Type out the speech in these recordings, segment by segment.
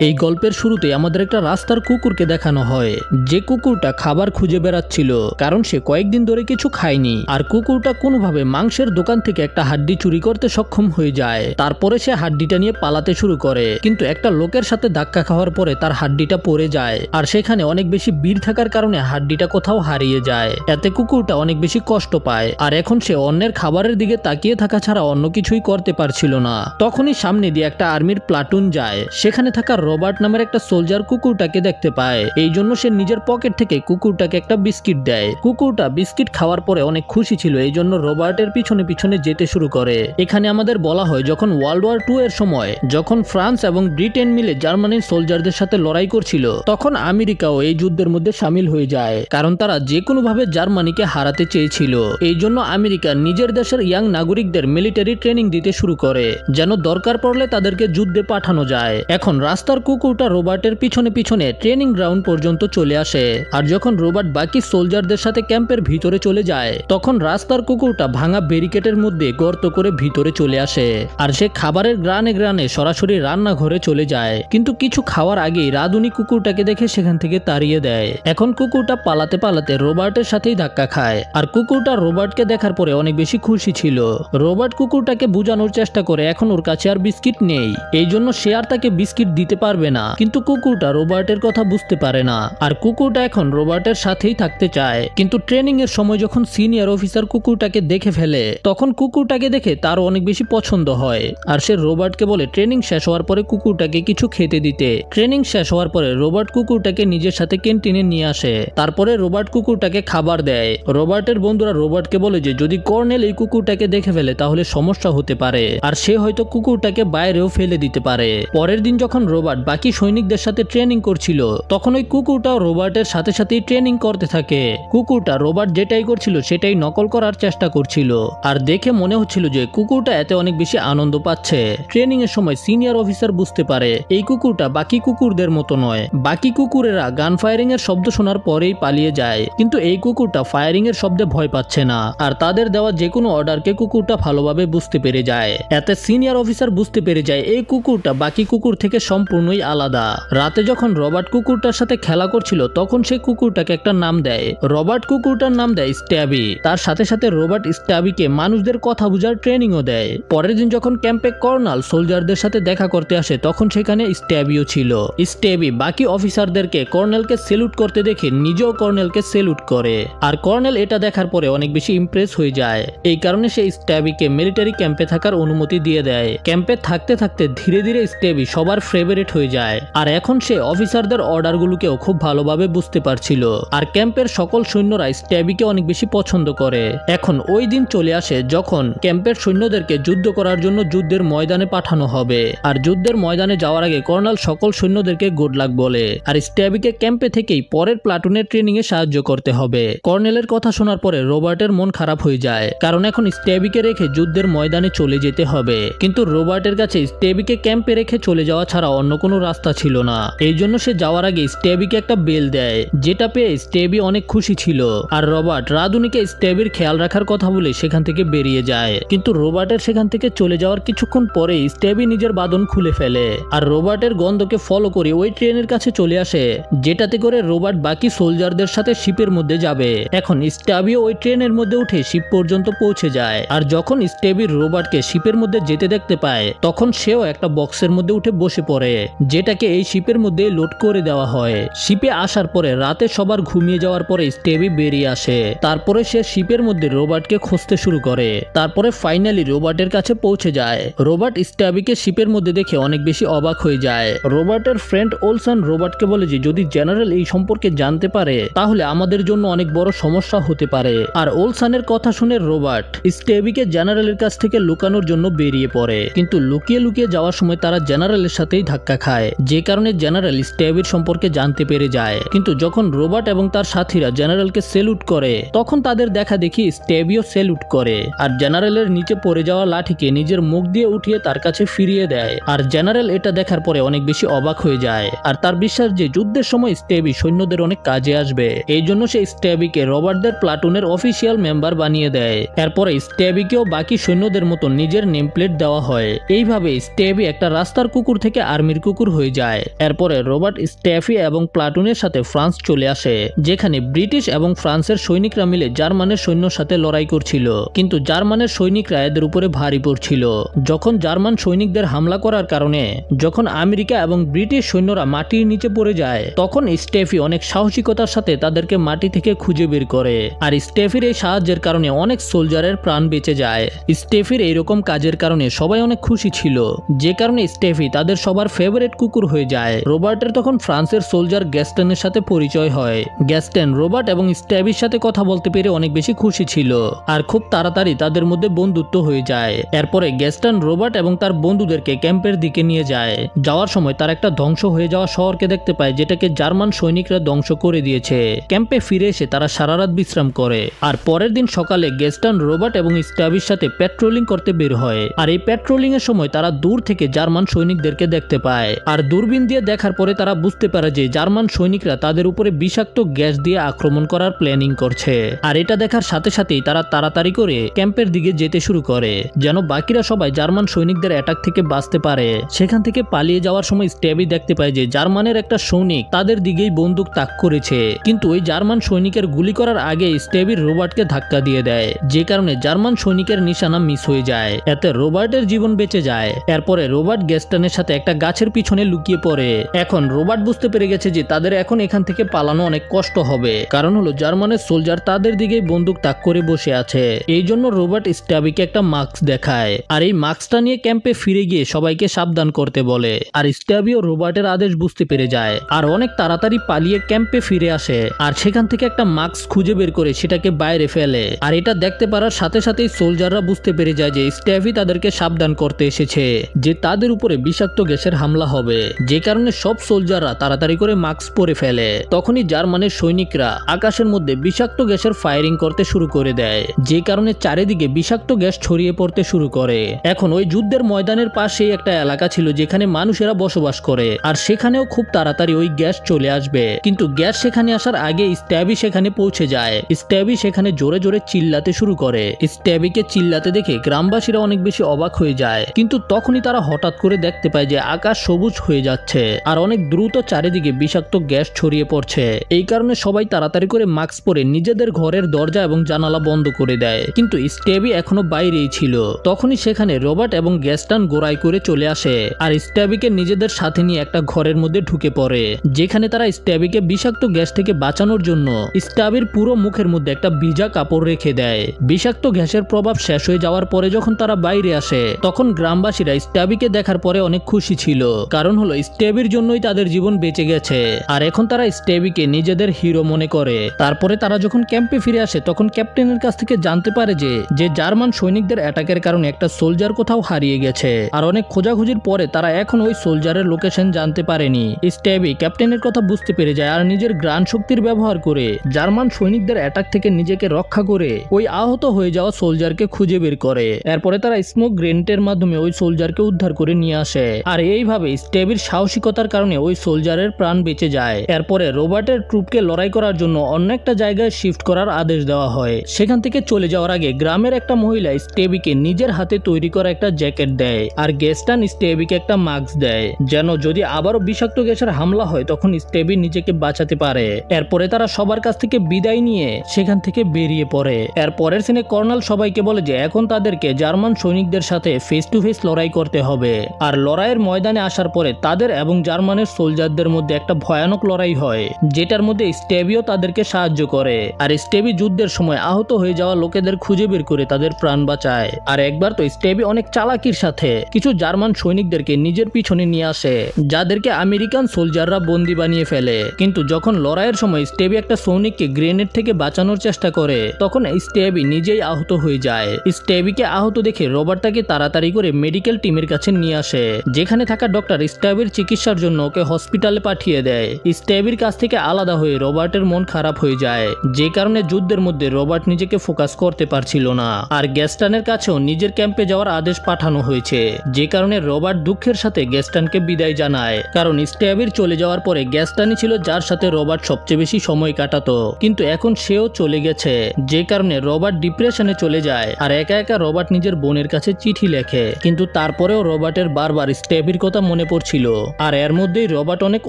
এই গল্পের শুরুতে আমাদের একটা রাস্তার কুকুরকে দেখানো হয়, যে কুকুরটা খাবার খুঁজে বেড়াচ্ছিল, কারণ সে কয়েকদিন ধরে কিছু খায়নি। আর কুকুরটা কোনোভাবে মাংসের দোকান থেকে একটা হাড্ডি চুরি করতে সক্ষম হয়ে যায়। তারপরে সে হাড্ডিটা নিয়ে পালাতে শুরু করে, কিন্তু একটা লোকের সাথে ধাক্কা খাওয়ার পরে তার হাড্ডিটা পড়ে যায়, আর সেখানে অনেক বেশি ভিড় থাকার কারণে হাড্ডিটা কোথাও হারিয়ে যায়। এতে কুকুরটা অনেক বেশি কষ্ট পায়, আর এখন সে অন্যের খাবারের দিকে তাকিয়ে থাকা ছাড়া অন্য কিছুই করতে পারছিল না। তখনই সামনে দিয়ে একটা আর্মির প্লাটুন যায়। সেখানে থাকা রবার্ট নামের একটা সোলজার কুকুরটাকে দেখতে পায়। এই জন্য সে নিজের পকেট থেকে কুকুরটাকে একটা বিস্কিট দেয়। কুকুরটা বিস্কিট খাওয়ার পরে অনেক খুশি ছিল, এই জন্য রবার্টের পিছনে পিছনে যেতে শুরু করে। এখানে আমাদের বলা হয়, যখন ওয়ার্ল্ড ওয়ার 2 এর সময় যখন ফ্রান্স এবং ব্রিটেন মিলে জার্মানির সোলজারদের সাথে লড়াই করছিল, তখন আমেরিকাও এই যুদ্ধের মধ্যে সামিল হয়ে যায়, কারণ তারা যে কোনো ভাবে জার্মানিকে হারাতে চেয়েছিল। এই জন্য আমেরিকা নিজের দেশের ইয়াং নাগরিকদের মিলিটারি ট্রেনিং দিতে শুরু করে, যেন দরকার পড়লে তাদেরকে যুদ্ধে পাঠানো যায়। এখন রাস্তার কুকুরটা রবার্টের পিছনে পিছনে ট্রেনিং গ্রাউন্ড পর্যন্ত চলে আসে, আর যখন রবার্ট বাকি সোলজারদের সাথে ক্যাম্পের ভিতরে চলে যায়, তখন রাস্তার কুকুরটা ভাঙা ব্যারিকেডের মধ্যে গর্ত করে ভিতরে চলে আসে, আর সে খাবারের গ্রানে গ্রানে সরাসরি রান্নাঘরে চলে যায়। কিন্তু কিছু খাওয়ার আগেই রাঁধুনি কুকুরটাকে দেখে সেখান থেকে তাড়িয়ে দেয়। এখন কুকুরটা পালাতে পালাতে রবার্টের সাথেই ধাক্কা খায়, আর কুকুরটা রবার্টকে দেখার পরে অনেক বেশি খুশি ছিল। রবার্ট কুকুরটাকে বোঝানোর চেষ্টা করে এখন ওর কাছে আর বিস্কিট নেই, এই জন্য সে আর তাকে বিস্কিট দিতে পারবে না। কিন্তু কুকুরটা রবার্টের কথা বুঝতে পারে না, আর কুকুরটা এখন রবার্টের সাথেই থাকতে চায়। কিন্তু ট্রেনিং এর সময় যখন সিনিয়র অফিসার কুকুরটাকে দেখে ফেলে, তখন কুকুরটাকে দেখে তার অনেক বেশি পছন্দ হয়, আর সে রবার্টকে বলে ট্রেনিং শেষ হওয়ার পরে কুকুরটাকে কিছু খেতে দিতে। ট্রেনিং শেষ হওয়ার পরে রবার্ট কুকুরটাকে নিজের সাথে ক্যান্টিনে নিয়ে আসে। তারপরে রবার্ট কুকুরটাকে খাবার দেয়। রবার্টের বন্ধুরা রবার্টকে বলে যে যদি কর্নেল এই কুকুরটাকে দেখে ফেলে তাহলে সমস্যা হতে পারে, আর সে হয়তো কুকুরটাকে বাইরেও ফেলে দিতে পারে। পরের দিন যখন রবার্ট বাকি সৈনিকদের সাথে ট্রেনিং করছিল, তখন ওই কুকুরটাও রবার্টের সাথে সাথেই ট্রেনিং করতে থাকে। কুকুরটা রবার্ট যেটাই করছিল সেটাই নকল করার চেষ্টা করছিল, আর দেখে মনে হচ্ছিল যে কুকুরটা এতে অনেক বেশি আনন্দ পাচ্ছে। ট্রেনিং এর সময় সিনিয়র অফিসার বুঝতে পারে এই কুকুরটা বাকি কুকুরদের মতো নয়। বাকি কুকুরেরা গান ফায়ারিং এর শব্দ শোনার পরেই পালিয়ে যায়, কিন্তু এই কুকুরটা ফায়ারিং এর শব্দে ভয় পাচ্ছে না, আর তাদের দেওয়া যে কোনো অর্ডারকে কুকুরটা ভালোভাবে বুঝতে পেরে যায়। এতে সিনিয়র অফিসার বুঝতে পেরে যায় এই কুকুরটা বাকি কুকুর থেকে সম্পূর্ণই আলাদা। রাতে যখন রবার্ট কুকুরটার সাথে খেলা করছিল, তখন সে কুকুরটাকে একটা নাম দেয়। রবার্ট কুকুরটার নাম দেয় স্ট্যাবি। তার সাথে সাথে রবার্ট স্ট্যাবিকে মানুষদের কথা বোঝার ট্রেনিংও দেয়। পরের দিন যখন ক্যাম্পে কর্নেল সোলজারদের সাথে দেখা করতে আসে, তখন সেখানে স্ট্যাবিও ছিল। স্ট্যাবি বাকি অফিসারদেরকে কর্নেলকে সেলুট করতে দেখে নিজেও কর্নেলকে সেলুট করে, আর কর্নেল এটা দেখার পরে অনেক বেশি ইমপ্রেস হয়ে যায়। এই কারণে সে স্ট্যাবিকে মিলিটারি ক্যাম্পে থাকার অনুমতি দিয়ে দেয়। ক্যাম্পে থাকতে থাকতে ধীরে ধীরে স্ট্যাবি সবার ফেভারিট হয়ে যায়, আর এখন সে অফিসারদের অর্ডারগুলোকেও খুব ভালোভাবে বুঝতে পারছিল, আর ক্যাম্পের সকল সৈন্যরা স্ট্যাবিকে অনেক বেশি পছন্দ করে। এখন ওই দিন চলে আসে যখন ক্যাম্পের সৈন্যদেরকে যুদ্ধ করার জন্য যুদ্ধের ময়দানে পাঠানো হবে, আর যুদ্ধের ময়দানে যাওয়ার আগে কর্নেল সকল সৈন্যদেরকে গুড লাক বলে, আর স্ট্যাবিকে ক্যাম্পে থেকেই পরের প্লাটুনের ট্রেনিং এ সাহায্য করতে হবে। কর্নেলের কথা শোনার পরে রবার্টের মন খারাপ হয়ে যায়, কারণ এখন স্ট্যাবিকে রেখে যুদ্ধের ময়দানে চলে যেতে হবে। কিন্তু রবার্টের কাছে স্ট্যাবিকে ক্যাম্পে রেখে চলে যাওয়া ছাড়া অন্য কোনো রাস্তা ছিল না। এই জন্য সে যাওয়ার আগে স্ট্যাবিকে একটা বেল দেয়, যেটা পেয়ে স্ট্যাবি অনেক খুশি ছিল। আর রবার্ট রাঁধুনিকে স্ট্যাবির খেয়াল রাখার কথা বলে সেখান থেকে বেরিয়ে যায়, কিন্তু রবার্টের সেখান থেকে চলে যাওয়ার কিছুক্ষণ পরে স্ট্যাবি নিজের বাঁধন খুলে ফেলে, আর রবার্টের গন্ধকে ফলো করে ওই ট্রেনের কাছে চলে আসে, যেটাতে করে রবার্ট বাকি সোলজারদের সাথে শিপের মধ্যে যাবে। এখন স্ট্যাবিও ওই ট্রেনের মধ্যে উঠে শিপ পর্যন্ত পৌঁছে যায়, আর যখন স্ট্যাবি রবার্টকে শিপের মধ্যে যেতে দেখতে পায়, তখন সেও একটা বক্সের মধ্যে উঠে বসে পড়ে, যেটাকে এই শিপের মধ্যে লোড করে দেওয়া হয়। শিপে আসার পরে রাতে সবার ঘুমিয়ে যাওয়ার পরে স্ট্যাবি বেরিয়ে আসে। তারপরে সে শিপের মধ্যে রবার্টকে খুঁজতে শুরু করে। তারপরে ফাইনালি রবার্টের কাছে পৌঁছে যায়। রবার্ট স্ট্যাবিকে শিপের মধ্যে দেখে অনেক বেশি অবাক হয়ে যায়। রবার্টের ফ্রেন্ড ওলসন রবার্টকে বলে যে যদি জেনারেল এই সম্পর্কে জানতে পারে তাহলে আমাদের জন্য অনেক বড় সমস্যা হতে পারে। আর ওলসনের কথা শুনে রবার্ট স্ট্যাবিকে জেনারেলের কাছ থেকে লুকানোর জন্য বেরিয়ে পড়ে, কিন্তু লুকিয়ে লুকিয়ে যাওয়ার সময় তারা জেনারেলের সাথেই ধাক্কা খায়, যে কারণে জেনারেল স্ট্যাবির সম্পর্কে জানতে পেরে যায়। কিন্তু যখন রবার্ট এবং তার সাথীরা জেনারেলকে সেলুট করে, তখন তাদের দেখা দেখি স্ট্যাবিও সেলুট করে, আর জেনারেলের নিচে পড়ে যাওয়া লাঠিকে নিজের মুখ দিয়ে উঠিয়ে তার কাছে ফিরিয়ে দেয়। আর জেনারেল এটা দেখার পরে অনেক বেশি অবাক হয়ে যায়, আর তার বিশ্বাস যে যুদ্ধের সময় স্ট্যাবি সৈন্যদের অনেক কাজে আসবে। এই জন্য সে স্ট্যাবিকে রবার্টদের প্লাটুনের অফিসিয়াল মেম্বার বানিয়ে দেয়। এরপরে স্ট্যাবিকেও বাকি সৈন্যদের মতো নিজের নেম প্লেট দেওয়া হয়। এইভাবে স্ট্যাবি একটা রাস্তার কুকুর থেকে আর্মির কুকুর হয়ে যায়। এরপরে রবার্ট স্ট্যাফি এবং প্লাটুনের সাথে ফ্রান্স চলে আসে, যেখানে ব্রিটিশ এবং ফ্রান্সের সৈনিকরা মিলে জার্মানের সৈন্যর সাথে লড়াই করছিল, কিন্তু জার্মানের সৈনিকরা এদের উপরে ভারী পড়ছিল। যখন জার্মান সৈনিকদের হামলা করার কারণে যখন আমেরিকা এবং ব্রিটিশ সৈন্যরা মাটির নিচে পড়ে যায়, তখন স্টেফি অনেক সাহসিকতার সাথে তাদেরকে মাটি থেকে খুঁজে বের করে। আর স্টেফির এই সাহায্যের কারণে অনেক সোলজারের প্রাণ বেঁচে যায়। স্টেফির এইরকম কাজের কারণে সবাই অনেক খুশি ছিল, যে কারণে স্টেফি তাদের সবার ফেভারিট কুকুর হয়ে যায়। রবার্টের তখন ফ্রান্সের সোলজার গ্যাস্টনের সাথে পরিচয় হয়। গ্যাস্টন রবার্ট এবং স্টেফির সাথে কথা বলতে পেরে অনেক বেশি খুশি ছিল, আর খুব তাড়াতাড়ি তাদের মধ্যে বন্ধুত্ব হয়ে যায়। এরপরে গ্যাস্টন রবার্ট এবং তার বন্ধুদেরকে ক্যাম্পের দিকে নিয়ে যায়। যাওয়ার সময় তার একটা ধ্বংস হয়ে যাওয়া শহরকে দেখতে পায়, যেটাকে জার্মান সৈনিকরা ধ্বংস করে দিয়েছে। ক্যাম্পে ফিরে এসে তারা সারা রাত বিশ্রাম করে, আর পরের দিন সকালে গ্যাস্টন রবার্ট এবং স্ট্যাভির সাথে পেট্রোলিং করতে বের হয়। আর এই পেট্রোলিং এর সময় তারা দূর থেকে জার্মান সৈনিকদেরকে দেখতে পায়, আর দূরবীন দিয়ে দেখার পরে তারা বুঝতে পারে যে জার্মান সৈনিকরা তাদের উপরে বিষাক্ত গ্যাস দিয়ে আক্রমণ করার প্ল্যানিং করছে। আর এটা দেখার সাথে সাথেই তারা তাড়াতাড়ি করে ক্যাম্পের দিকে যেতে শুরু করে, যেন বাকিরা সবাই জার্মান সৈনিকদের অ্যাটাক থেকে বাঁচতে পারে। সেখান থেকে পালিয়ে যাওয়ার সময় স্ট্যাভি দেখতে পায় যে জার্মানের একটা সৈনিক তাদের দিকেই বন্দুক তাক করেছে, কিন্তু ওই জার্মান সৈনিকের গুলি করার আগে স্ট্যাভি রবার্টকে ধাক্কা দিয়ে দেয়, যে কারণে জার্মান সৈনিকের নিশানা মিস হয়ে যায়। এতে রবার্টের জীবন বেঁচে যায়। এরপরে রবার্ট গ্যাস্টনের সাথে একটা গাছের পিছনে লুকিয়ে পড়ে। এখন রবার্ট বুঝতে পেরে গেছে যে তাদের এখন এখান থেকে পালানো অনেক কষ্ট হবে, কারণ হলো জার্মানের সোলজার তাদের দিকেই বন্দুক তাক করে বসে আছে। এই জন্য রবার্ট স্ট্যাভিকে একটা মাস্ক দেখায়, আর এই মাস্কটা নিয়ে ক্যাম্পে ফিরে গিয়ে সবাইকে সাবধান করতে বলে। আর স্ট্যাভিও রবার্টের আদেশ বুঝতে পেরে যায়, আর অনেক তাড়াতাড়ি পালিয়ে ক্যাম্পে ফিরে আসে, আর সেখান থেকে একটা মাস্ক খুঁজে বের করে সেটাকে বাইরে ফেলে। আর এটা দেখতে পারার সাথে সাথেই সোলজাররা বুঝতে পেরে যায় যে স্ট্যাভি তাদেরকে সাবধান করতে এসেছে যে তাদের উপরে বিষাক্ত গ্যাসের হামলা হবে, যে কারণে সব সোলজাররা তাড়াতাড়ি করে মাস্ক পরে ফেলে। তখনই জার্মানের সৈনিকরা আকাশের মধ্যে বিষাক্ত গ্যাসের ফায়ারিং করতে শুরু করে দেয়, যে কারণে চারিদিকে বিষাক্ত গ্যাস ছড়িয়ে পড়তে শুরু করে। এখন ওই যুদ্ধের ময়দানের পাশেই একটা এলাকা ছিল যেখানে মানুষেরা বসবাস করে, আর সেখানেও খুব তাড়াতাড়ি ওই গ্যাস চলে আসবে। কিন্তু গ্যাস সেখানে আসার আগে স্ট্যাভি সেখানে পৌঁছে যায়। স্ট্যাভি সেখানে জোরে জোরে চিল্লাতে শুরু করে। স্ট্যাভিকে চিল্লাতে দেখে গ্রামবাসীরা অনেক বেশি অবাক হয়ে যায়, কিন্তু তখনই তারা হঠাৎ করে দেখতে পায় যে আকাশ সবুজ হয়ে যাচ্ছে, আর অনেক দ্রুত চারিদিকে বিষাক্ত গ্যাস ছড়িয়ে পড়ছে। এই কারণে সবাই তাড়াতাড়ি করে মাস্ক পরে নিজেদের ঘরের দরজা এবং জানালা বন্ধ করে দেয়, কিন্তু স্ট্যাভি এখনো বাইরেই ছিল। তখনই সেখানে রবার্ট এবং গ্যাস্টন গোড়ায় করে চলে আসে, আর স্ট্যাভিকে নিজেদের সাথে নিয়ে একটা ঘরের মধ্যে ঢুকে পড়ে, যেখানে তারা স্ট্যাভিকে বিষাক্ত গ্যাস থেকে বাঁচানোর জন্য স্ট্যাভির পুরো মুখের মধ্যে একটা ভিজা কাপড় রেখে দেয়। বিষাক্ত গ্যাসের প্রভাব শেষ হয়ে যাওয়ার পরে যখন তারা বাইরে আসে, তখন গ্রামবাসীরা স্ট্যাভিকে দেখার পরে অনেক খুশি ছিল, কারণ হলো স্ট্যাভির জন্যই তাদের জীবন বেঁচে গেছে, আর এখন তারা স্ট্যাভিকে নিজেদের হিরো মনে করে। তারপরে তারা যখন ক্যাম্পে ফিরে আসে, তখন ক্যাপ্টেনের কাছ থেকে জানতে পারে যে জার্মান সৈনিকদের অ্যাটাকের কারণে একটা সোলজার কোথাও হারিয়ে গেছে, আর অনেক খোঁজাখুঁজির পরে তারা এখন ওই সোলজারের লোকেশন জানতে পারেনি। স্ট্যাভি ক্যাপ্টেনের কথা বুঝতে পেরে যায়, আর নিজের ঘ্রাণ শক্তির ব্যবহার করে জার্মান সৈনিকদের অ্যাটাক থেকে নিজেকে রক্ষা করে ওই আহত হয়ে যাওয়া সোলজারকে খুঁজে বের করে। এরপরে তারা স্মোক গ্রেনেডের মাধ্যমে ওই সোলজারকে উদ্ধার করে নিয়ে আসে, আর এইভাবে স্ট্যাভির সাহসিকতার কারণে ওই সোলজারের প্রাণ বেঁচে যায়। এরপরে রবার্টের ট্রুপকে লড়াই করার জন্য অন্য একটা জায়গায় শিফট করার আদেশ দেওয়া হয়। সেখান থেকে চলে যাওয়ার আগে গ্রামের একটা মহিলা স্ট্যাভিকে নিজের হাতে তৈরি করা একটা জ্যাকেট দেয়, আর গ্যাস্টন স্ট্যাভিকে একটা মাস্ক দেয়, যেন যদি আবারও বিষাক্ত গ্যাসের হামলা হয় তখন স্ট্যাভি নিজেকে বাঁচাতে পারে। এরপরে তারা সবার কাছ থেকে বিদায় নিয়ে সেখান থেকে বেরিয়ে পড়ে। এরপরের সিনে কর্নেল সবাইকে বলে যে এখন তাদেরকে জার্মান সৈনিকদের সাথে ফেস টু ফেস লড়াই করতে হবে। আর লড়াইয়ের ময়দানে আসার পরে তাদের এবং জার্মানের সোলজারদের মধ্যে একটা ভয়ানক লড়াই হয়, যেটার মধ্যে স্ট্যাভিও তাদেরকে সাহায্য করে। আর স্ট্যাভি যুদ্ধের সময় আহত হয়ে যাওয়া লোকেদের খুঁজে বের করে তাদের প্রাণ বাঁচায়। আর একবার তো স্ট্যাভি অনেক চালাকির সাথে কিছু জার্মান সৈনিকদেরকে নিজের পিছনে নিয়ে আসে, যাদেরকে আমেরিকান সোলজাররা বন্দি বানিয়ে ফেলে। কিন্তু যখন লড়াইয়ের সময় স্ট্যাভি একটা সৈনিককে গ্রেনেড থেকে বাঁচানোর চেষ্টা করে, তখন স্ট্যাভি নিজেই আহত হয়ে যায়। স্ট্যাভিকে আহত দেখে রবার্ট তাকে তাড়াতাড়ি করে মেডিকেল টিমের কাছে নিয়ে আসে, যেখানে থাকা ডক্টর স্ট্যাভির চিকিৎসার জন্য ওকে হসপিটালে পাঠিয়ে দেয়। স্ট্যাভির কাছ থেকে আলাদা হয়ে রবার্টের মন খারাপ হয়ে যায়, যে কারণে যুদ্ধের মধ্যে রবার্ট নিজেকে ফোকাস করতে পারছিল না। আর গ্যাস্টনের কাছেও নিজের ক্যাম্পে যাওয়ার আদেশ পাঠানো হয়েছে, যে কারণে রবার্ট দুঃখের সাথে গ্যাস্টনকে বিদায় জানায়, কারণ স্ট্যাভির চলে যাওয়ার পরে গ্যাস্টনই ছিল যার সাথে রবার্ট সবচেয়ে বেশি সময় কাটাতো, কিন্তু এখন সেও চলে গেছে, যে কারণে রবার্ট ডিপ্রেশনে চলে যায়। আর একা একা রবার্ট নিজের বোনের কাছে চিঠি লেখে, কিন্তু তারপরেও রবার্টের বারবার স্ট্যাভির কথা মনে মনে পড়ছিল। আর এর মধ্যেই রবার্ট অনেক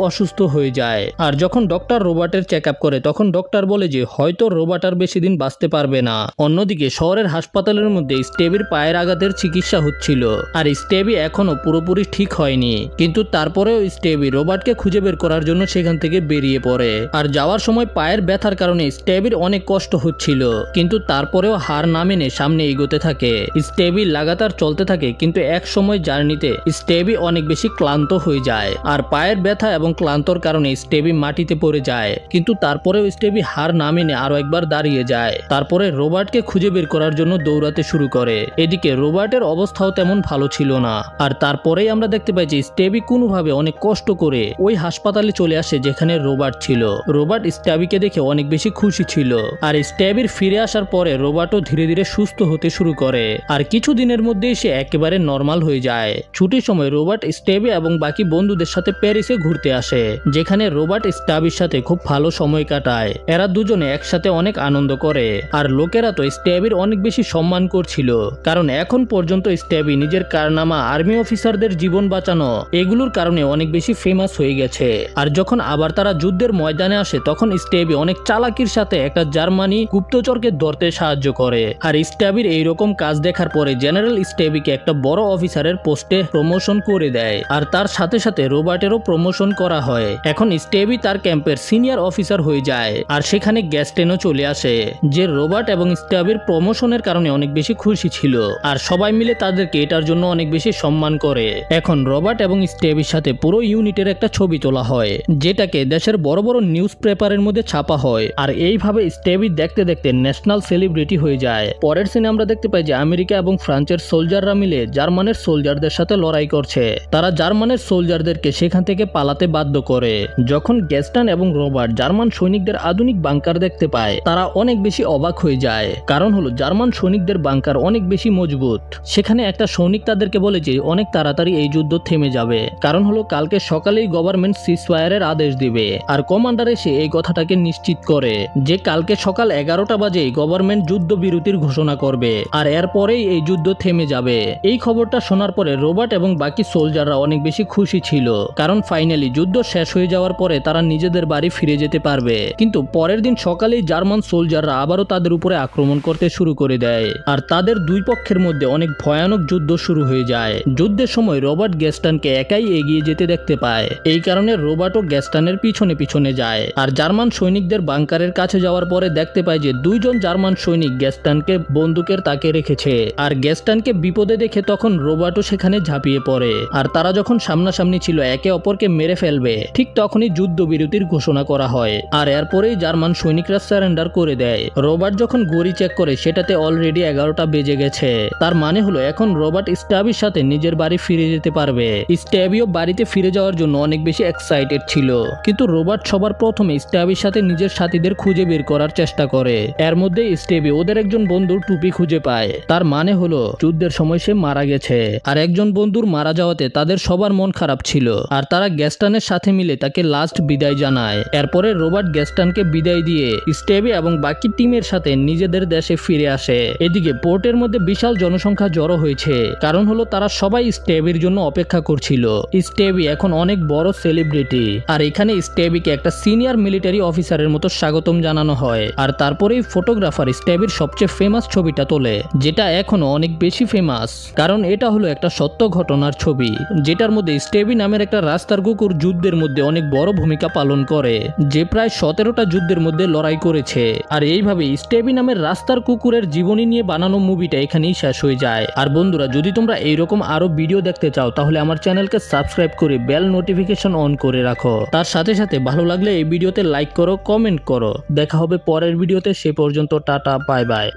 অসুস্থ হয়ে যায়। আর যখন ডক্টর রবার্টের চেক আপ করে তখন ডক্টর বলে যে হয়তো রবার্ট আর বেশি দিন বাঁচতে পারবে না। অন্যদিকে শহরের হাসপাতালের মধ্যে স্টেবির পায়ের আঘাতের চিকিৎসা হচ্ছিল, আর স্টেবি এখনো পুরোপুরি ঠিক হয়নি। কিন্তু তারপরেও স্টেবি রবার্টকে খুঁজে বের করার জন্য সেখান থেকে বেরিয়ে পড়ে। আর যাওয়ার সময় পায়ের ব্যথার কারণে স্টেবির অনেক কষ্ট হচ্ছিল, কিন্তু তারপরেও হার না মেনে সামনে এগোতে থাকে। স্টেবি লাগাতার চলতে থাকে, কিন্তু এক সময় জার্নিতে স্টেবি অনেক বেশি ক্লান্ত হয়ে যায়। আর পায়ের ব্যথা এবং ক্লান্তর কারণে স্টেবি মাটিতে পড়ে যায়, কিন্তু তারপরেও স্টেবি হার না মেনে আরো একবার দাঁড়িয়ে যায়। তারপরে রবার্টকে খুঁজে বের করার জন্য দৌড়াতে শুরু করে। এদিকে রবার্টের অবস্থাও তেমন ভালো ছিল না। আর তারপরেই আমরা দেখতে পাই যে স্টেবি কোনোভাবে অনেক কষ্ট করে ওই হাসপাতালে চলে আসে যেখানে রবার্ট ছিল। রবার্ট স্টেবিকে দেখে অনেক বেশি খুশি ছিল। আর স্টেবির ফিরে আসার পরে রবার্টও ধীরে ধীরে সুস্থ হতে শুরু করে। আর কিছু দিনের মধ্যেই সে একেবারে নর্মাল হয়ে যায়। ছুটির সময় রবার্ট স্টেবি এবং বাকি বন্ধুদের সাথে প্যারিসে ঘুরতে আসে, যেখানে রবার্ট স্টেবির সাথে খুব ভালো সময় কাটায়। এরা দুজনে একসাথে অনেক আনন্দ করে। আর লোকেরা তো স্টেবির অনেক বেশি সম্মান করছিল, কারণ এখন পর্যন্ত স্টেবি নিজের কারনামা, আর্মি অফিসারদের জীবন বাঁচানো, এগুলোর কারণে অনেক বেশি ফেমাস হয়ে গেছে। আর যখন আবার তারা যুদ্ধের ময়দানে আসে তখন স্টেবি অনেক চালাকির সাথে একটা জার্মানি গুপ্তচরকে ধরতে সাহায্য করে। আর স্টেবির এইরকম কাজ দেখার পরে জেনারেল স্টেবিকে একটা বড় অফিসারের পোস্টে প্রমোশন করে দেয়। আর তার সাথে সাথে রবার্টেরও প্রমোশন করা হয়। এখন স্টেবি তার ক্যাম্পের সিনিয়র অফিসার হয়ে যায়। আর সেখানে গ্যাস্টেনও চলে আসে, যে রবার্ট এবং স্টেবির প্রমোশনের কারণে অনেক বেশি খুশি ছিল। আর সবাই মিলে তাদেরকে এটার জন্য অনেক বেশি সম্মান করে। এখন রবার্ট এবং স্টেবির সাথে পুরো ইউনিটের একটা ছবি তোলা হয়, যেটাকে দেশের বড় বড় নিউজ পেপারের মধ্যে ছাপা হয়। আর এইভাবে স্টেবি দেখতে দেখতে ন্যাশনাল সেলিব্রিটি হয়ে যায়। পরের সিনে আমরা দেখতে পাই যে আমেরিকা এবং ফ্রান্সের সোলজাররা মিলে জার্মানের সোলজারদের সাথে লড়াই করছে। তারা জার্মানের সোলজারদেরকে সেখান থেকে পালাতে বাধ্য করে। যখন গ্যাস্টন এবং রবার্ট জার্মান সৈনিকদের আধুনিক বাংকার দেখতে পায়, তারা অনেক বেশি অবাক হয়ে যায়। কারণ হলো জার্মান সৈনিকদের বাংকার অনেক বেশি মজবুত। সেখানে একটা সৈনিক তাদেরকে বলে যে অনেক তাড়াতাড়ি এই যুদ্ধ থেমে যাবে, কারণ হলো কালকে সকালেই গভর্নমেন্ট সিজফায়ারের আদেশ দিবে। আর কমান্ডার এসে এই কথাটাকে নিশ্চিত করে যে কালকে সকাল 11টা বাজে গভর্নমেন্ট যুদ্ধ বিরতির ঘোষণা করবে, আর এরপরেই এই যুদ্ধ থেমে যাবে। এই খবরটা শোনার পরে রবার্ট এবং বাকি সোলজাররা অনেক বেশি খুশি ছিল, কারণ ফাইনালি যুদ্ধ শেষ হয়ে যাওয়ার পরে তারা নিজেদের বাড়ি ফিরে যেতে পারবে। কিন্তু পরের দিন সকালেই জার্মান সোলজাররা আবারও তাদের উপরে আক্রমণ করতে শুরু করে দেয়। আর তাদের দুই পক্ষের মধ্যে অনেক ভয়ানক যুদ্ধ শুরু হয়ে যায়। যুদ্ধের সময় রবার্ট গ্যাস্টনকে একাই এগিয়ে যেতে দেখতে পায়। এই কারণে রবার্টও গ্যাস্টনের পিছনে পিছনে যায়। আর জার্মান সৈনিকদের বাংকারের কাছে যাওয়ার পরে দেখতে পায় যে দুইজন জার্মান সৈনিক গ্যাস্টনকে বন্দুকের তাকে রেখেছে। আর গ্যাস্টনকে বিপদে দেখে তখন রবার্টও সেখানে ঝাঁপিয়ে পড়ে। আর তারা যখন সামনাসামনি ছিল একে অপরকে মেরে ফেলবে, ঠিক তখনই যুদ্ধবিরতির ঘোষণা করা হয়। আর এরপরেই জার্মান সৈনিকরা সারেন্ডার করে দেয়। রবার্ট যখন ঘড়ি চেক করে সেটাতে অলরেডি 11টা বেজে গেছে। তার মানে হলো এখন রবার্ট স্টেবির সাথে নিজের বাড়ি ফিরে যেতে পারবে। স্টেবিও বাড়িতে ফিরে যাওয়ার জন্য অনেক বেশি এক্সাইটেড ছিল, কিন্তু রবার্ট সবার প্রথমে স্টেবির সাথে নিজের সাথীদের খুঁজে বের করার চেষ্টা করে। এর মধ্যে স্টেবি ওদের একজন বন্ধুর টুপি খুঁজে পায়। তার মানে হলো যুদ্ধের সময় সে মারা গেছে। আর একজন বন্ধুর মারা যাওয়াতে তাদের সবার মন খারাপ ছিল। আর তারা গ্যাস্টনের সাথে মিলে তাকে লাস্ট বিদায় জানায়। এরপরে রবার্ট গ্যাস্টনকে বিদায় দিয়ে স্টেবি এবং বাকি টিমের সাথে নিজেদের দেশে ফিরে আসে। এদিকে পোর্টের মধ্যে বিশাল জনসংখ্যা জড়ো হয়েছে, কারণ হলো তারা সবাই স্টেবির জন্য অপেক্ষা করছিল। স্টেবি এখন অনেক বড় সেলিব্রিটি। আর এখানে স্টেবিকে একটা সিনিয়র মিলিটারি অফিসারের মতো স্বাগতম জানানো হয়। আর তারপরেই ফটোগ্রাফার স্টেবির সবচেয়ে ফেমাস ছবিটা তোলে, যেটা এখনো অনেক বেশি ফেমাস, কারণ এটা হলো একটা সত্য ঘটনার ছবি, যেটার মধ্যে স্টেবি নামের একটা রাস্তার কুকুর যুদ্ধের মধ্যে অনেক বড় ভূমিকা পালন করে, যে প্রায় 17টা যুদ্ধের মধ্যে লড়াই করেছে। আর এইভাবে স্টেবি নামের রাস্তার কুকুরের জীবনী নিয়ে বানানো মুভিটা এখানেই শেষ হয়ে যায়। আর বন্ধুরা, যদি তোমরা এইরকম আরো ভিডিও দেখতে চাও তাহলে আমার চ্যানেলকে সাবস্ক্রাইব করে বেল নোটিফিকেশন অন করে রাখো। তার সাথে সাথে ভালো লাগলে এই ভিডিওতে লাইক করো, কমেন্ট করো। দেখা হবে পরের ভিডিওতে। সে পর্যন্ত টাটা, বাই বাই।